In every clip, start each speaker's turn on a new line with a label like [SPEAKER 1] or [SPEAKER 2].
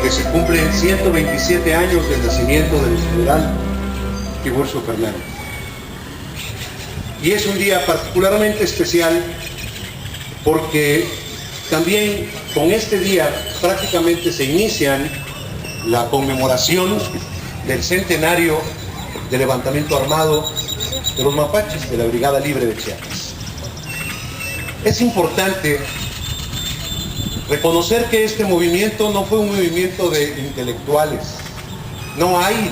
[SPEAKER 1] Que se cumplen 127 años del nacimiento del general Tiburcio Fernández. Y es un día particularmente especial porque también con este día prácticamente se inician la conmemoración del centenario del levantamiento armado de los mapaches de la Brigada Libre de Chiapas. Es importante reconocer que este movimiento no fue un movimiento de intelectuales. No hay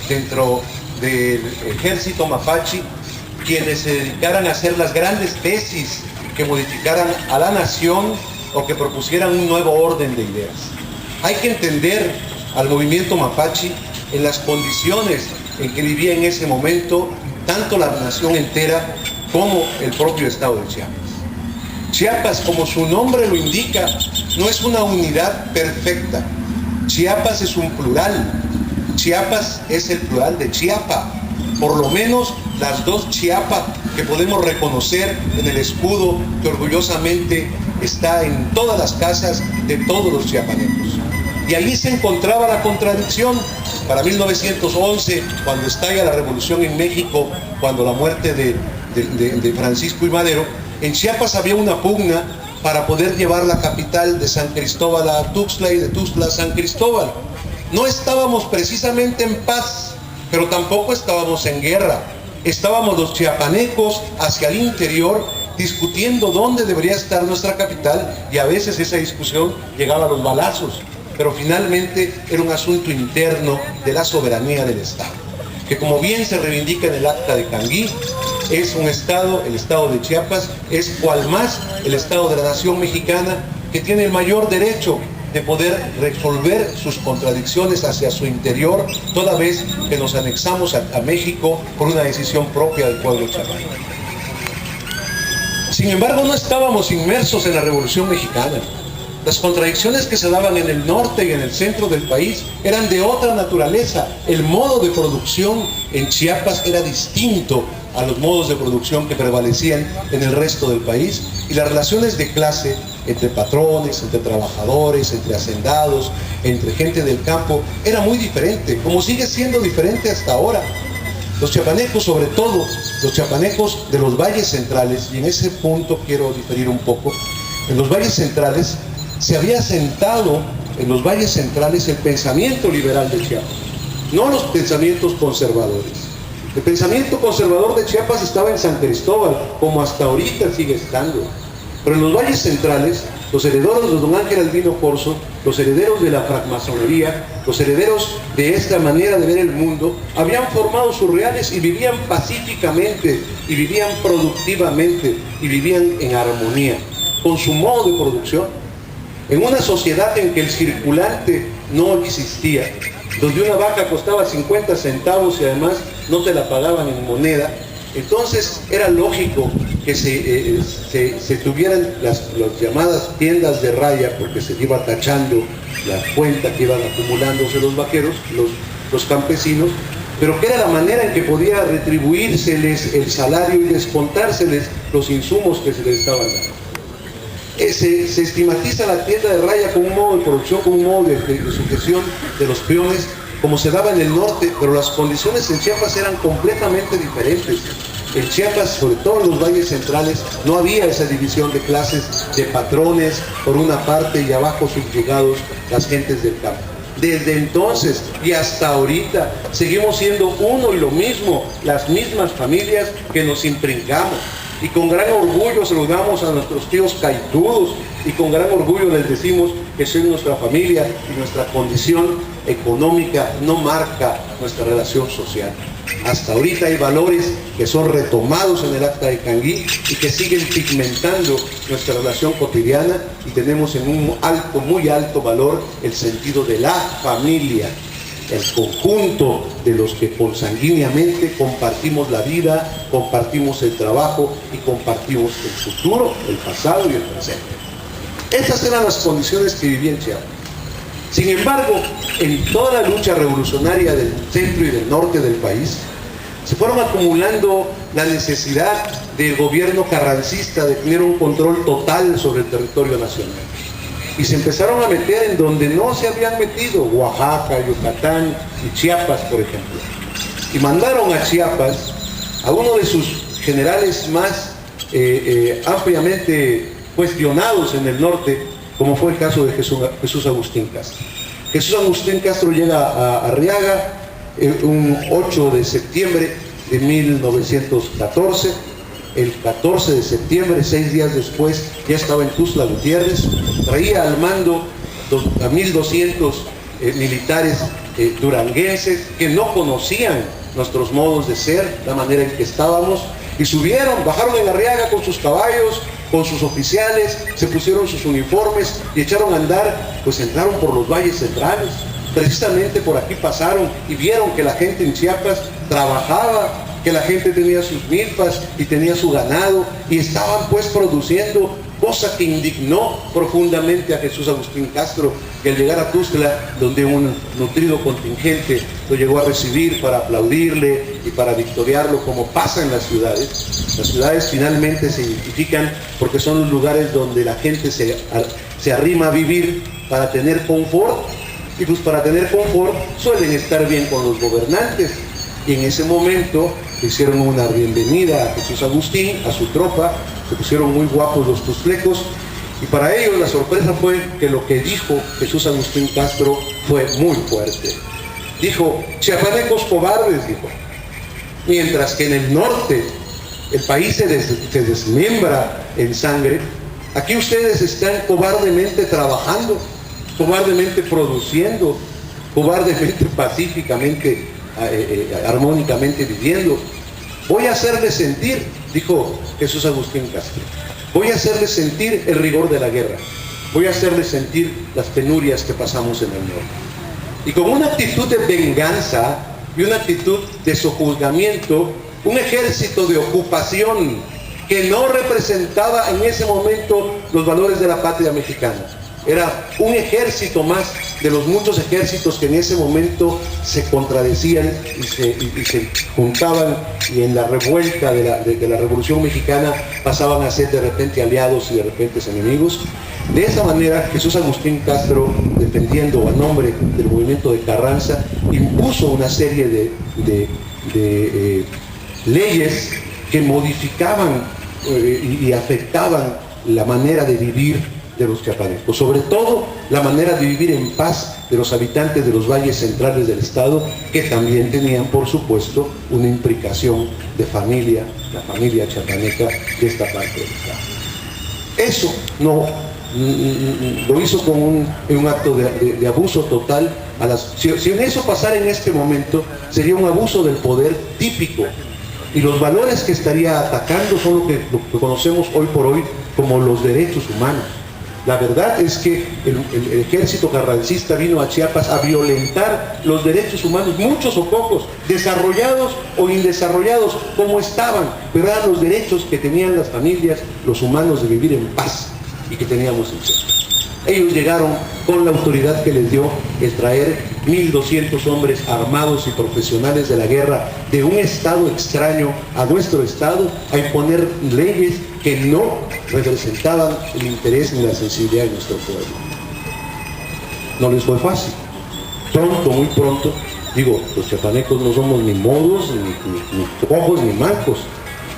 [SPEAKER 1] dentro del ejército mapache quienes se dedicaran a hacer las grandes tesis que modificaran a la nación o que propusieran un nuevo orden de ideas. Hay que entender al movimiento mapache en las condiciones en que vivía en ese momento tanto la nación entera como el propio estado de Chiapas. Chiapas, como su nombre lo indica, no es una unidad perfecta. Chiapas es un plural. Chiapas es el plural de Chiapa. Por lo menos las dos Chiapas que podemos reconocer en el escudo que orgullosamente está en todas las casas de todos los chiapanecos. Y allí se encontraba la contradicción. Para 1911, cuando estalla la revolución en México, cuando la muerte de Francisco I. Madero, en Chiapas había una pugna para poder llevar la capital de San Cristóbal a Tuxtla y de Tuxtla a San Cristóbal. No estábamos precisamente en paz, pero tampoco estábamos en guerra. Estábamos los chiapanecos hacia el interior discutiendo dónde debería estar nuestra capital, y a veces esa discusión llegaba a los balazos, pero finalmente era un asunto interno de la soberanía del Estado, que como bien se reivindica en el Acta de Canguí, es un estado, el estado de Chiapas, es cual más el estado de la nación mexicana, que tiene el mayor derecho de poder resolver sus contradicciones hacia su interior, toda vez que nos anexamos a México por una decisión propia del pueblo chiapaneco. Sin embargo, no estábamos inmersos en la Revolución Mexicana. Las contradicciones que se daban en el norte y en el centro del país eran de otra naturaleza. El modo de producción en Chiapas era distinto a los modos de producción que prevalecían en el resto del país, y las relaciones de clase entre patrones, entre trabajadores, entre hacendados, entre gente del campo, era muy diferente, como sigue siendo diferente hasta ahora. Los chiapanecos, sobre todo los chiapanecos de los valles centrales, y en ese punto quiero diferir un poco, en los valles centrales se había asentado en los valles centrales el pensamiento liberal de Chiapas, no los pensamientos conservadores. El pensamiento conservador de Chiapas estaba en San Cristóbal, como hasta ahorita sigue estando. Pero en los valles centrales, los herederos de don Ángel Albino Corzo, los herederos de la francmasonería, los herederos de esta manera de ver el mundo, habían formado sus reales y vivían pacíficamente, y vivían productivamente, y vivían en armonía con su modo de producción. En una sociedad en que el circulante no existía, donde una vaca costaba 50 centavos y además no te la pagaban en moneda, entonces era lógico que se tuvieran las llamadas tiendas de raya, porque se iba tachando la cuenta que iban acumulándose los vaqueros, los campesinos, pero que era la manera en que podía retribuírseles el salario y descontárseles los insumos que se les estaban dando. Se estigmatiza la tienda de raya como un modo de producción, como un modo de sujeción de los peones, como se daba en el norte, pero las condiciones en Chiapas eran completamente diferentes. En Chiapas, sobre todo en los valles centrales, no había esa división de clases, de patrones por una parte y abajo subyugados las gentes del campo. Desde entonces y hasta ahorita seguimos siendo uno y lo mismo, las mismas familias que nos imprincamos. Y con gran orgullo saludamos a nuestros tíos caitudos, y con gran orgullo les decimos que son nuestra familia, y nuestra condición económica no marca nuestra relación social. Hasta ahorita hay valores que son retomados en el Acta de Canguí y que siguen pigmentando nuestra relación cotidiana, y tenemos en un alto, muy alto valor el sentido de la familia. el conjunto de los que consanguíneamente compartimos la vida, compartimos el trabajo y compartimos el futuro, el pasado y el presente. Esas eran las condiciones que vivía en Chiapas. Sin embargo, en toda la lucha revolucionaria del centro y del norte del país, se fueron acumulando la necesidad del gobierno carrancista de tener un control total sobre el territorio nacional. Y se empezaron a meter en donde no se habían metido, Oaxaca, Yucatán y Chiapas, por ejemplo. Y mandaron a Chiapas a uno de sus generales más ampliamente cuestionados en el norte, como fue el caso de Jesús Agustín Castro. Jesús Agustín Castro llega a Arriaga un 8 de septiembre de 1914. El 14 de septiembre, 6 días después, ya estaba en Tuxtla Gutiérrez, traía al mando a 1.200 militares duranguenses que no conocían nuestros modos de ser, la manera en que estábamos, y bajaron en Arriaga con sus caballos, con sus oficiales, se pusieron sus uniformes y echaron a andar, pues entraron por los valles centrales. Precisamente por aquí pasaron y vieron que la gente en Chiapas trabajaba, que la gente tenía sus milpas y tenía su ganado y estaban pues produciendo, cosa que indignó profundamente a Jesús Agustín Castro, que al llegar a Tuxtla, donde un nutrido contingente lo llegó a recibir para aplaudirle y para victoriarlo, como pasa en las ciudades finalmente se identifican porque son los lugares donde la gente se arrima a vivir para tener confort, y pues para tener confort suelen estar bien con los gobernantes. Y en ese momento hicieron una bienvenida a Jesús Agustín, a su tropa, se pusieron muy guapos los tuxtlecos, y para ellos la sorpresa fue que lo que dijo Jesús Agustín Castro fue muy fuerte. Dijo: chiapanecos cobardes, dijo. Mientras que en el norte el país se desmembra en sangre, aquí ustedes están cobardemente trabajando, cobardemente produciendo, cobardemente, pacíficamente, armónicamente viviendo. Voy a hacerles sentir, dijo Jesús Agustín Castro, voy a hacerles sentir el rigor de la guerra, voy a hacerles sentir las penurias que pasamos en el norte. Y con una actitud de venganza y una actitud de sojuzgamiento, un ejército de ocupación que no representaba en ese momento los valores de la patria mexicana. Era un ejército más de los muchos ejércitos que en ese momento se contradecían y se juntaban, y en la revuelta de la Revolución Mexicana pasaban a ser de repente aliados y de repente enemigos. De esa manera, Jesús Agustín Castro, defendiendo a nombre del movimiento de Carranza, impuso una serie de leyes que modificaban y afectaban la manera de vivir de los chiapanecos, sobre todo la manera de vivir en paz de los habitantes de los valles centrales del estado, que también tenían, por supuesto, una implicación de familia, la familia chiapaneca de esta parte del estado. Eso no lo hizo con un acto de abuso total si en eso pasara en este momento, sería un abuso del poder típico, y los valores que estaría atacando son lo que conocemos hoy por hoy como los derechos humanos. La verdad es que el ejército carrancista vino a Chiapas a violentar los derechos humanos, muchos o pocos, desarrollados o indesarrollados, como estaban, pero eran los derechos que tenían las familias, los humanos, de vivir en paz, y que teníamos en Chiapas. Ellos llegaron con la autoridad que les dio el traer 1.200 hombres armados y profesionales de la guerra de un estado extraño a nuestro estado, a imponer leyes que no representaban el interés ni la sensibilidad de nuestro pueblo. No les fue fácil. Pronto, muy pronto, digo, los chiapanecos no somos ni modos, ni cojos, ni mancos.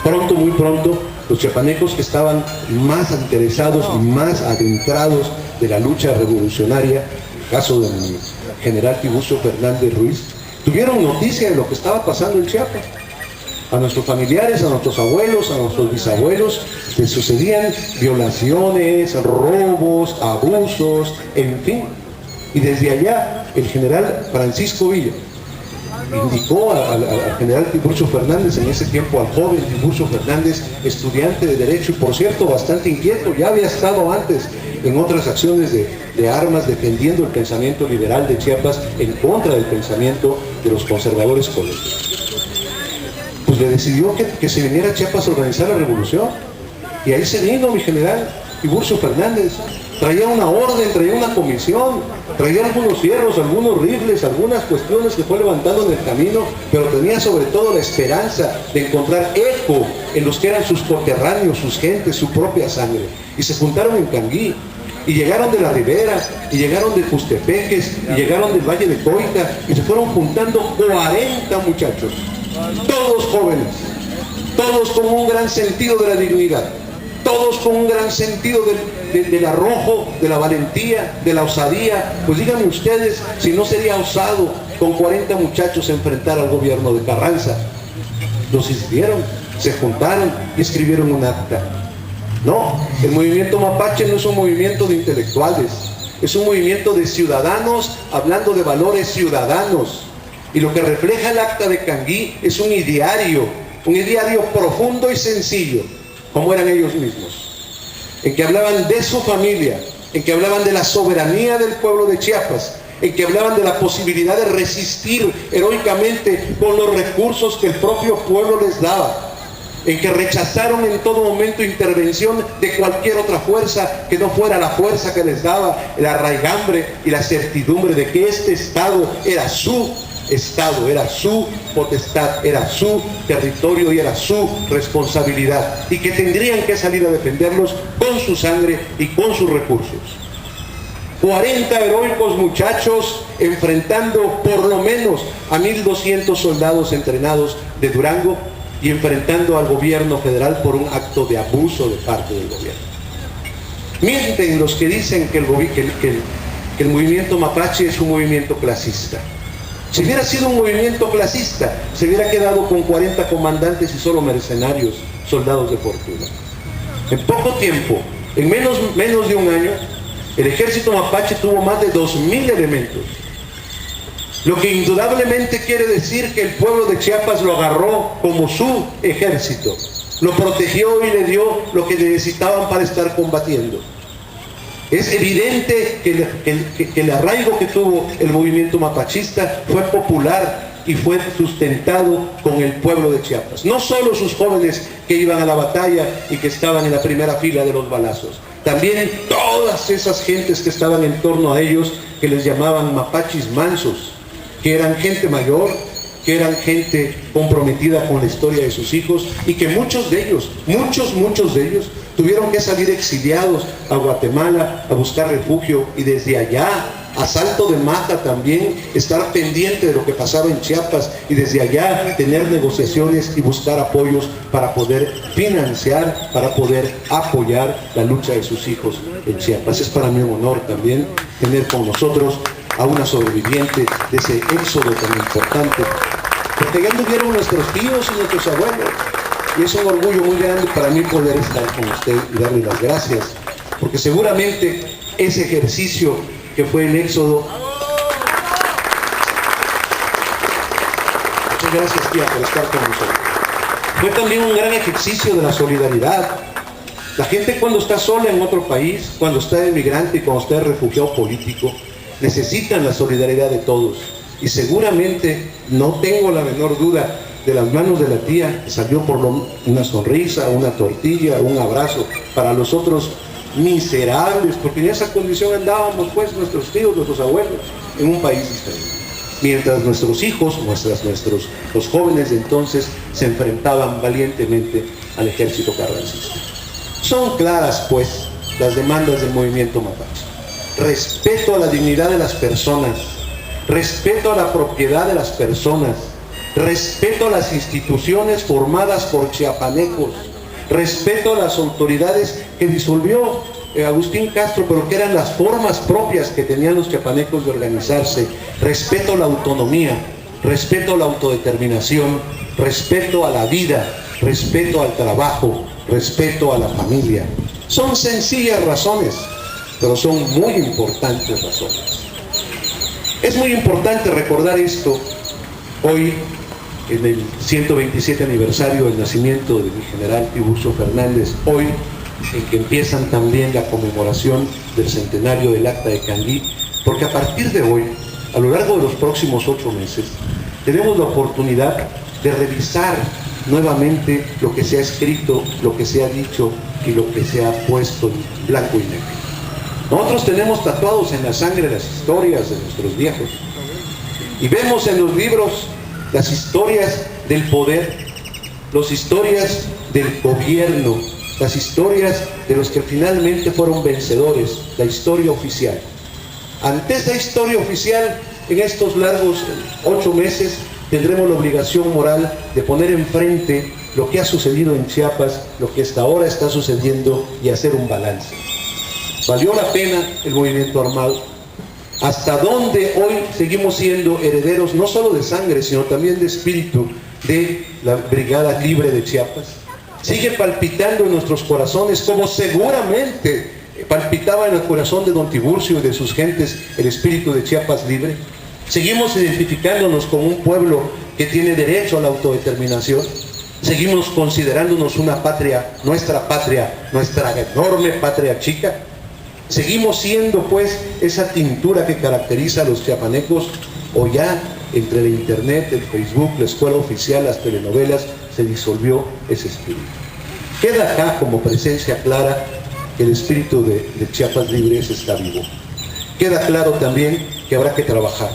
[SPEAKER 1] Pronto, muy pronto, los chiapanecos que estaban más interesados y más adentrados de la lucha revolucionaria, el caso del general Tiburcio Fernández Ruiz, tuvieron noticia de lo que estaba pasando en Chiapas. A nuestros familiares, a nuestros abuelos, a nuestros bisabuelos, les sucedían violaciones, robos, abusos, en fin. Y desde allá, el general Francisco Villa indicó al general Tiburcio Fernández, en ese tiempo al joven Tiburcio Fernández, estudiante de Derecho y por cierto bastante inquieto, ya había estado antes en otras acciones de armas defendiendo el pensamiento liberal de Chiapas en contra del pensamiento de los conservadores colectivos. Pues le decidió que se viniera a Chiapas a organizar la revolución, y ahí se vino mi general Tiburcio Fernández. Traía una orden, traía una comisión, traía algunos fierros, algunos rifles, algunas cuestiones que fue levantando en el camino, pero tenía sobre todo la esperanza de encontrar eco en los que eran sus coterráneos, sus gentes, su propia sangre. Y se juntaron en Canguí, y llegaron de la Ribera, y llegaron de Justepeques, y llegaron del Valle de Coita, y se fueron juntando 40 muchachos, todos jóvenes, todos con un gran sentido de la dignidad, todos con un gran sentido del arrojo, de la valentía, de la osadía. Pues díganme ustedes si no sería osado con 40 muchachos enfrentar al gobierno de Carranza. Los hicieron, se juntaron y escribieron un acta. No, el movimiento mapache no es un movimiento de intelectuales, es un movimiento de ciudadanos hablando de valores ciudadanos. Y lo que refleja el acta de Canguí es un ideario profundo y sencillo, como eran ellos mismos, en que hablaban de su familia, en que hablaban de la soberanía del pueblo de Chiapas, en que hablaban de la posibilidad de resistir heroicamente con los recursos que el propio pueblo les daba, en que rechazaron en todo momento intervención de cualquier otra fuerza que no fuera la fuerza que les daba el arraigambre y la certidumbre de que este Estado era su Estado, era su potestad, era su territorio y era su responsabilidad, y que tendrían que salir a defenderlos con su sangre y con sus recursos. 40 heroicos muchachos enfrentando por lo menos a 1.200 soldados entrenados de Durango y enfrentando al gobierno federal por un acto de abuso de parte del gobierno. Mienten los que dicen que el movimiento mapache es un movimiento clasista. Si hubiera sido un movimiento clasista, se hubiera quedado con 40 comandantes y solo mercenarios, soldados de fortuna. En poco tiempo, en menos de un año, el ejército mapache tuvo más de 2.000 elementos. Lo que indudablemente quiere decir que el pueblo de Chiapas lo agarró como su ejército, lo protegió y le dio lo que necesitaban para estar combatiendo. Es evidente que el arraigo que tuvo el movimiento mapachista fue popular y fue sustentado con el pueblo de Chiapas. No solo sus jóvenes que iban a la batalla y que estaban en la primera fila de los balazos, también todas esas gentes que estaban en torno a ellos, que les llamaban mapachis mansos, que eran gente mayor, que eran gente comprometida con la historia de sus hijos, y que muchos de ellos tuvieron que salir exiliados a Guatemala a buscar refugio, y desde allá, a salto de mata también, estar pendiente de lo que pasaba en Chiapas, y desde allá tener negociaciones y buscar apoyos para poder financiar, para poder apoyar la lucha de sus hijos en Chiapas. Es para mí un honor también tener con nosotros a una sobreviviente de ese éxodo tan importante, porque ya anduvieron nuestros tíos y nuestros abuelos. Y es un orgullo muy grande para mí poder estar con usted y darle las gracias, porque seguramente ese ejercicio que fue el éxodo... Muchas gracias, tía, por estar con nosotros. Fue también un gran ejercicio de la solidaridad. La gente, cuando está sola en otro país, cuando está emigrante y cuando está refugiado político, necesitan la solidaridad de todos. Y seguramente, no tengo la menor duda, de las manos de la tía salió por una sonrisa, una tortilla, un abrazo para los otros miserables, porque en esa condición andábamos pues nuestros tíos, nuestros abuelos, en un país diferente. Mientras nuestros hijos, los jóvenes de entonces se enfrentaban valientemente al ejército carrancista. Son claras pues las demandas del movimiento mapache: respeto a la dignidad de las personas, respeto a la propiedad de las personas, respeto a las instituciones formadas por chiapanecos, respeto a las autoridades que disolvió Agustín Castro, pero que eran las formas propias que tenían los chiapanecos de organizarse, respeto a la autonomía, respeto a la autodeterminación, respeto a la vida, respeto al trabajo, respeto a la familia. Son sencillas razones, pero son muy importantes razones. Es muy importante recordar esto hoy, en el 127 aniversario del nacimiento de mi general Tiburcio Fernández, hoy en que empiezan también la conmemoración del centenario del Acta de Canguí, porque a partir de hoy, a lo largo de los próximos 8 meses, tenemos la oportunidad de revisar nuevamente lo que se ha escrito, lo que se ha dicho y lo que se ha puesto en blanco y negro. Nosotros tenemos tatuados en la sangre las historias de nuestros viejos y vemos en los libros las historias del poder, las historias del gobierno, las historias de los que finalmente fueron vencedores, la historia oficial. Ante esa historia oficial, en estos largos 8 meses, tendremos la obligación moral de poner enfrente lo que ha sucedido en Chiapas, lo que hasta ahora está sucediendo y hacer un balance. ¿Valió la pena el movimiento armado? ¿Hasta dónde hoy seguimos siendo herederos no solo de sangre, sino también de espíritu de la Brigada Libre de Chiapas? ¿Sigue palpitando en nuestros corazones como seguramente palpitaba en el corazón de don Tiburcio y de sus gentes el espíritu de Chiapas libre? ¿Seguimos identificándonos como un pueblo que tiene derecho a la autodeterminación? ¿Seguimos considerándonos una patria, nuestra enorme patria chica? ¿Seguimos siendo pues esa tintura que caracteriza a los chiapanecos, o ya entre el internet, el Facebook, la escuela oficial, las telenovelas, se disolvió ese espíritu? Queda acá como presencia clara que el espíritu de Chiapas Libres está vivo. Queda claro también que habrá que trabajar,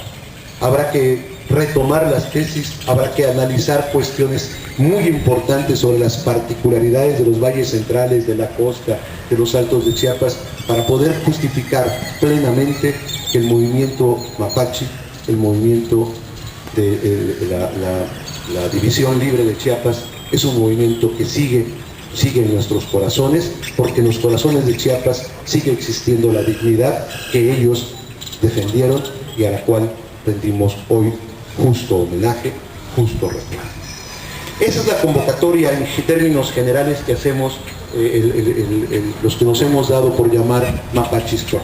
[SPEAKER 1] habrá que retomar las tesis, habrá que analizar cuestiones muy importantes sobre las particularidades de los valles centrales, de la costa, de los altos de Chiapas, para poder justificar plenamente que el movimiento mapache, el movimiento de la División Libre de Chiapas, es un movimiento que sigue en nuestros corazones, porque en los corazones de Chiapas sigue existiendo la dignidad que ellos defendieron y a la cual rendimos hoy justo homenaje, justo reclamo. Esa es la convocatoria en términos generales que hacemos los que nos hemos dado por llamar Mapachisco.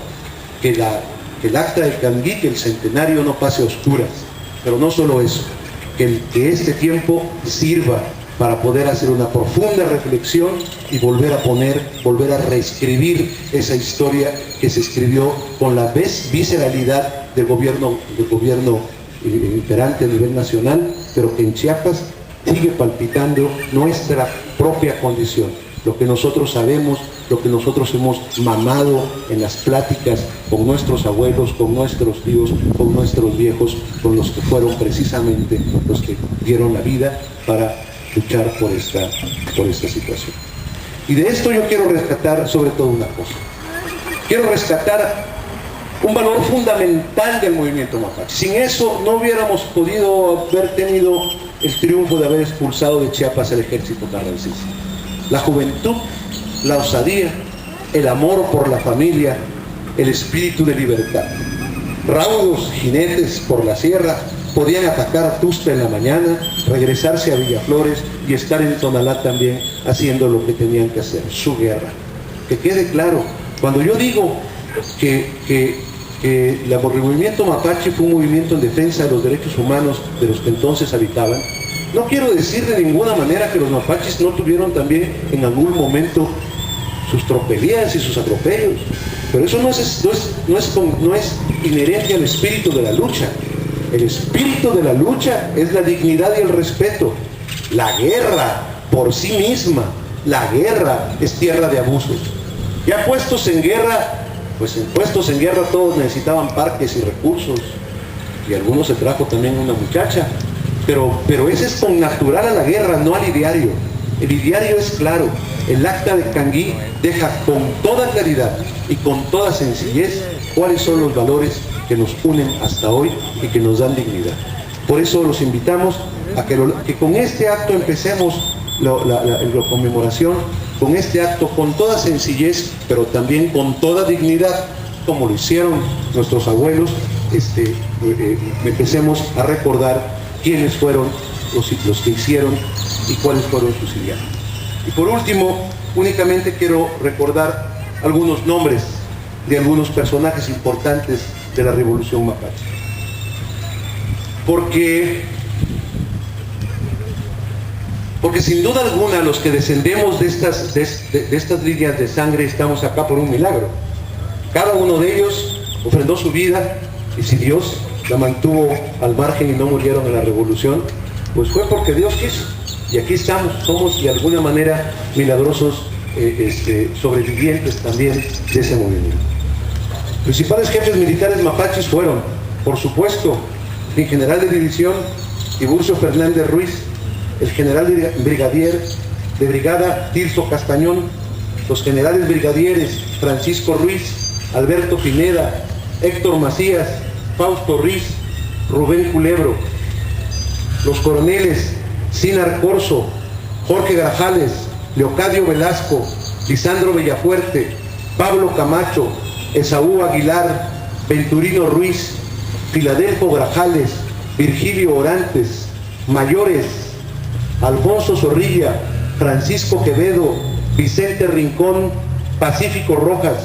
[SPEAKER 1] Que el Acta de Canguí, que el centenario no pase a oscuras, pero no solo eso, que este tiempo sirva para poder hacer una profunda reflexión y volver a reescribir esa historia que se escribió con la visceralidad del gobierno imperante a nivel nacional, pero que en Chiapas sigue palpitando nuestra propia condición, lo que nosotros sabemos, lo que nosotros hemos mamado en las pláticas con nuestros abuelos, con nuestros tíos, con nuestros viejos, con los que fueron precisamente los que dieron la vida para luchar por esta situación. Y de esto yo quiero rescatar sobre todo una cosa. Quiero rescatar un valor fundamental del movimiento mapache. Sin eso no hubiéramos podido haber tenido el triunfo de haber expulsado de Chiapas el ejército carrancista. La juventud, la osadía, el amor por la familia, el espíritu de libertad. Raudos jinetes por la sierra podían atacar a Tuxtla en la mañana, regresarse a Villaflores y estar en Tonalá también haciendo lo que tenían que hacer, su guerra. Que quede claro, cuando yo digo que el movimiento mapache fue un movimiento en defensa de los derechos humanos de los que entonces habitaban, no quiero decir de ninguna manera que los mapaches no tuvieron también en algún momento sus tropelías y sus atropellos, pero eso no es inherente al espíritu de la lucha. El espíritu de la lucha es la dignidad y el respeto. La guerra por sí misma, la guerra es tierra de abusos. Ya puestos en guerra, todos necesitaban parques y recursos, y algunos se trajo también una muchacha, pero ese es con natural a la guerra, no al ideario. El ideario es claro. El Acta de Canguí deja con toda claridad y con toda sencillez cuáles son los valores que nos unen hasta hoy y que nos dan dignidad. Por eso los invitamos a que con este acto empecemos la conmemoración, con este acto con toda sencillez, pero también con toda dignidad, como lo hicieron nuestros abuelos. Empecemos a recordar quiénes fueron los que hicieron y cuáles fueron sus ideales. Y por último, únicamente quiero recordar algunos nombres de algunos personajes importantes de la Revolución Mapache. Porque Porque sin duda alguna los que descendemos de estas líneas de sangre estamos acá por un milagro. Cada uno de ellos ofrendó su vida, y si Dios la mantuvo al margen y no murieron en la revolución, pues fue porque Dios quiso. Y aquí estamos, somos de alguna manera milagrosos sobrevivientes también de ese movimiento. Los principales jefes militares mapaches fueron, por supuesto, el general de división Tiburcio Fernández Ruiz, el general brigadier de brigada Tirso Castañón, los generales brigadieres Francisco Ruiz, Alberto Pineda, Héctor Macías, Fausto Ruiz, Rubén Culebro, los coroneles Sinar Corso, Jorge Grajales, Leocadio Velasco, Lisandro Bellafuerte, Pablo Camacho, Esaú Aguilar, Venturino Ruiz, Filadelfo Grajales, Virgilio Orantes, mayores Alfonso Zorrilla, Francisco Quevedo, Vicente Rincón, Pacífico Rojas,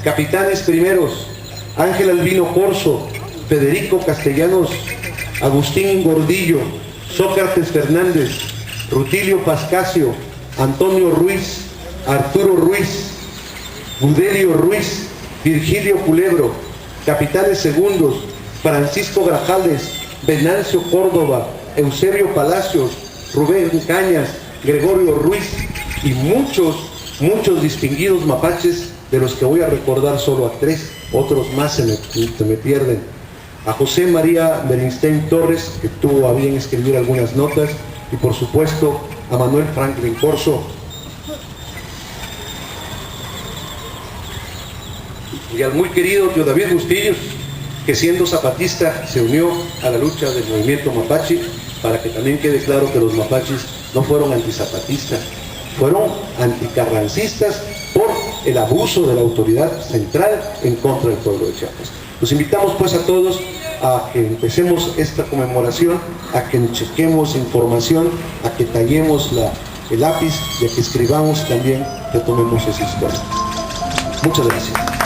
[SPEAKER 1] capitanes primeros Ángel Albino Corso, Federico Castellanos, Agustín Gordillo, Sócrates Fernández, Rutilio Pascasio, Antonio Ruiz, Arturo Ruiz, Budelio Ruiz, Virgilio Culebro, capitanes segundos Francisco Grajales, Venancio Córdoba, Eusebio Palacios, Rubén Cañas, Gregorio Ruiz y muchos distinguidos mapaches, de los que voy a recordar solo a 3, otros más se me pierden. A José María Bernstein Torres, que tuvo a bien escribir algunas notas, y por supuesto a Manuel Franklin Corso, y al muy querido tío David Bustillos, que siendo zapatista se unió a la lucha del movimiento mapache, para que también quede claro que los mapaches no fueron antizapatistas, fueron anticarrancistas por el abuso de la autoridad central en contra del pueblo de Chiapas. Los invitamos pues a todos a que empecemos esta conmemoración, a que chequemos información, a que tallemos el lápiz y a que escribamos también, que tomemos esa historia. Muchas gracias.